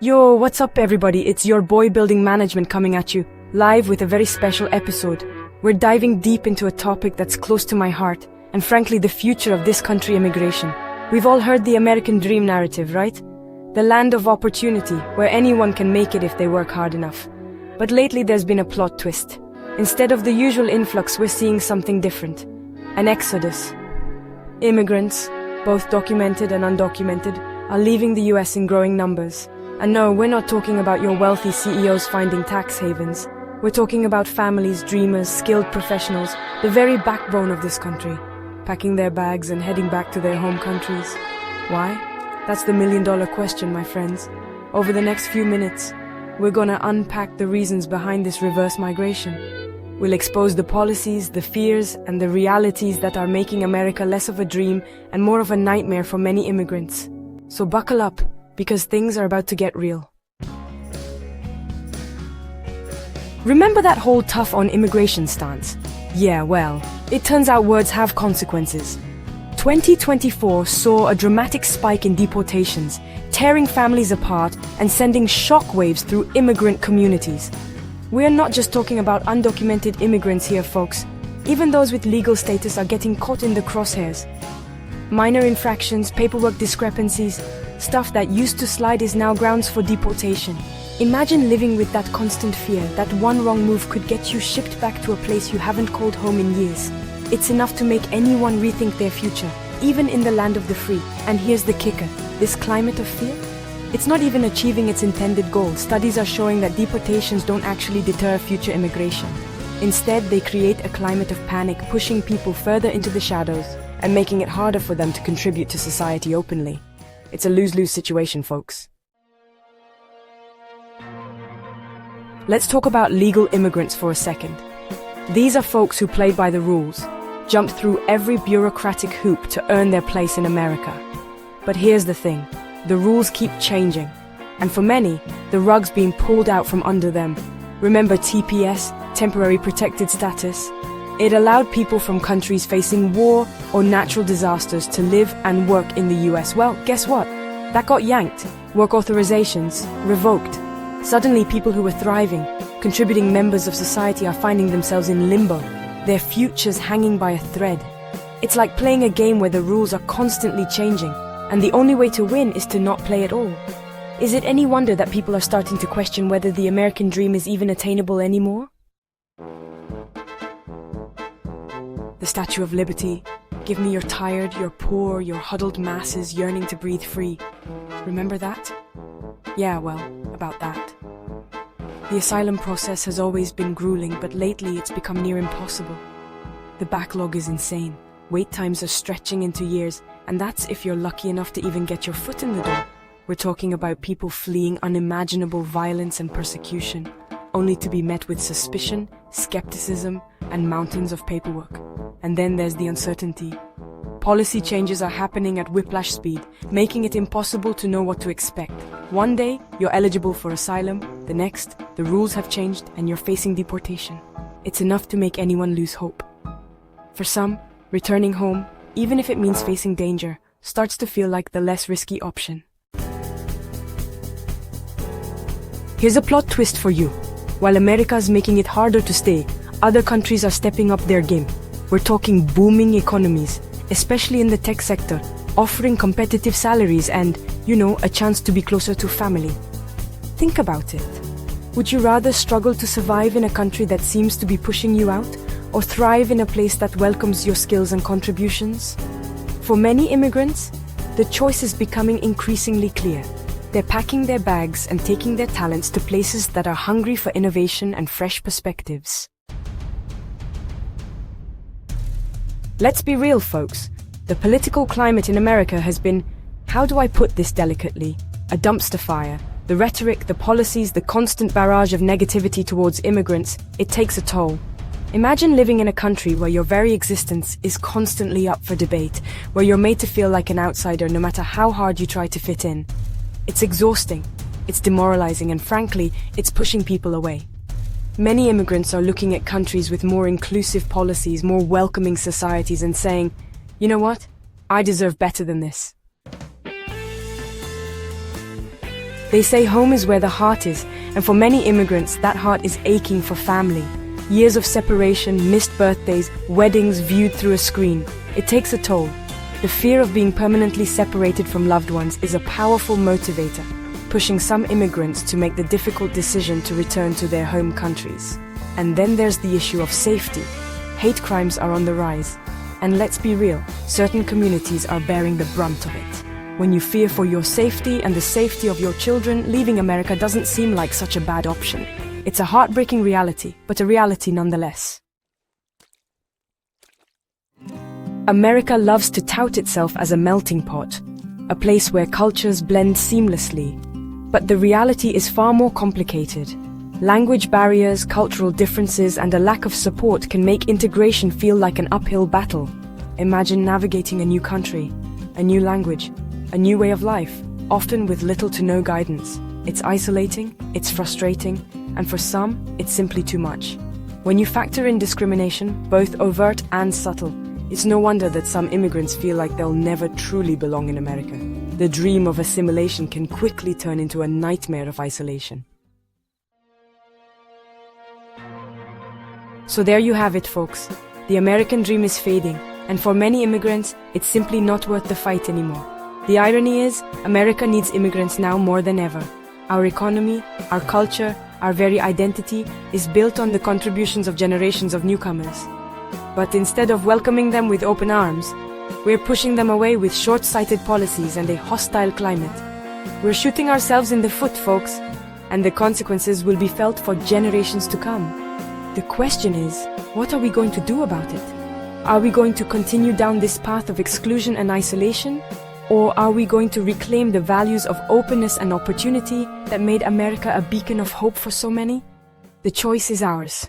Yo, what's up everybody? It's your boy Building Management coming at you, live with a very special episode. We're diving deep into a topic that's close to my heart, and frankly the future of this country, immigration. We've all heard the American dream narrative, right? The land of opportunity, where anyone can make it if they work hard enough. But lately there's been a plot twist. Instead of the usual influx, we're seeing something different. An exodus. Immigrants, both documented and undocumented, are leaving the US in growing numbers. And no, we're not talking about your wealthy CEOs finding tax havens. We're talking about families, dreamers, skilled professionals, the very backbone of this country, packing their bags and heading back to their home countries. Why? That's the million-dollar question, my friends. Over the next few minutes, we're gonna unpack the reasons behind this reverse migration. We'll expose the policies, the fears, and the realities that are making America less of a dream and more of a nightmare for many immigrants. So buckle up, because things are about to get real. Remember that whole tough on immigration stance? Yeah, well, it turns out words have consequences. 2024 saw a dramatic spike in deportations, tearing families apart and sending shockwaves through immigrant communities. We're not just talking about undocumented immigrants here, folks. Even those with legal status are getting caught in the crosshairs. Minor infractions, paperwork discrepancies, stuff that used to slide is now grounds for deportation. Imagine living with that constant fear that one wrong move could get you shipped back to a place you haven't called home in years. It's enough to make anyone rethink their future, even in the land of the free. And here's the kicker, this climate of fear? It's not even achieving its intended goal. Studies are showing that deportations don't actually deter future immigration. Instead, they create a climate of panic, pushing people further into the shadows and making it harder for them to contribute to society openly. It's a lose-lose situation, folks. Let's talk about legal immigrants for a second. These are folks who play by the rules, jump through every bureaucratic hoop to earn their place in America. But here's the thing, the rules keep changing, and for many, the rug's being pulled out from under them. Remember TPS, Temporary Protected Status? It allowed people from countries facing war or natural disasters to live and work in the US. Well, guess what? That got yanked. Work authorizations revoked. Suddenly, people who were thriving, contributing members of society are finding themselves in limbo, their futures hanging by a thread. It's like playing a game where the rules are constantly changing, and the only way to win is to not play at all. Is it any wonder that people are starting to question whether the American dream is even attainable anymore? The Statue of Liberty. Give me your tired, your poor, your huddled masses yearning to breathe free. Remember that? Yeah, well, about that. The asylum process has always been grueling, but lately it's become near impossible. The backlog is insane. Wait times are stretching into years, and that's if you're lucky enough to even get your foot in the door. We're talking about people fleeing unimaginable violence and persecution, only to be met with suspicion, skepticism, and mountains of paperwork. And then there's the uncertainty. Policy changes are happening at whiplash speed, making it impossible to know what to expect. One day, you're eligible for asylum. The next, the rules have changed and you're facing deportation. It's enough to make anyone lose hope. For some, returning home, even if it means facing danger, starts to feel like the less risky option. Here's a plot twist for you. While America is making it harder to stay, other countries are stepping up their game. We're talking booming economies, especially in the tech sector, offering competitive salaries and, a chance to be closer to family. Think about it. Would you rather struggle to survive in a country that seems to be pushing you out, or thrive in a place that welcomes your skills and contributions? For many immigrants, the choice is becoming increasingly clear. They're packing their bags and taking their talents to places that are hungry for innovation and fresh perspectives. Let's be real, folks. The political climate in America has been, how do I put this delicately, a dumpster fire. The rhetoric, the policies, the constant barrage of negativity towards immigrants, it takes a toll. Imagine living in a country where your very existence is constantly up for debate, where you're made to feel like an outsider no matter how hard you try to fit in. It's exhausting, it's demoralizing, and frankly, it's pushing people away. Many immigrants are looking at countries with more inclusive policies, more welcoming societies, and saying, you know what? I deserve better than this. They say home is where the heart is, and for many immigrants, that heart is aching for family. Years of separation, missed birthdays, weddings viewed through a screen. It takes a toll. The fear of being permanently separated from loved ones is a powerful motivator, pushing some immigrants to make the difficult decision to return to their home countries. And then there's the issue of safety. Hate crimes are on the rise. And let's be real, certain communities are bearing the brunt of it. When you fear for your safety and the safety of your children, leaving America doesn't seem like such a bad option. It's a heartbreaking reality, but a reality nonetheless. America loves to tout itself as a melting pot, a place where cultures blend seamlessly. But the reality is far more complicated. Language barriers, cultural differences, and a lack of support can make integration feel like an uphill battle. Imagine navigating a new country, a new language, a new way of life, often with little to no guidance. It's isolating, it's frustrating, and for some, it's simply too much. When you factor in discrimination, both overt and subtle, it's no wonder that some immigrants feel like they'll never truly belong in America. The dream of assimilation can quickly turn into a nightmare of isolation. So there you have it, folks. The American dream is fading, and for many immigrants, it's simply not worth the fight anymore. The irony is, America needs immigrants now more than ever. Our economy, our culture, our very identity is built on the contributions of generations of newcomers. But instead of welcoming them with open arms, we're pushing them away with short-sighted policies and a hostile climate. We're shooting ourselves in the foot, folks, and the consequences will be felt for generations to come. The question is, what are we going to do about it? Are we going to continue down this path of exclusion and isolation? Or are we going to reclaim the values of openness and opportunity that made America a beacon of hope for so many? The choice is ours.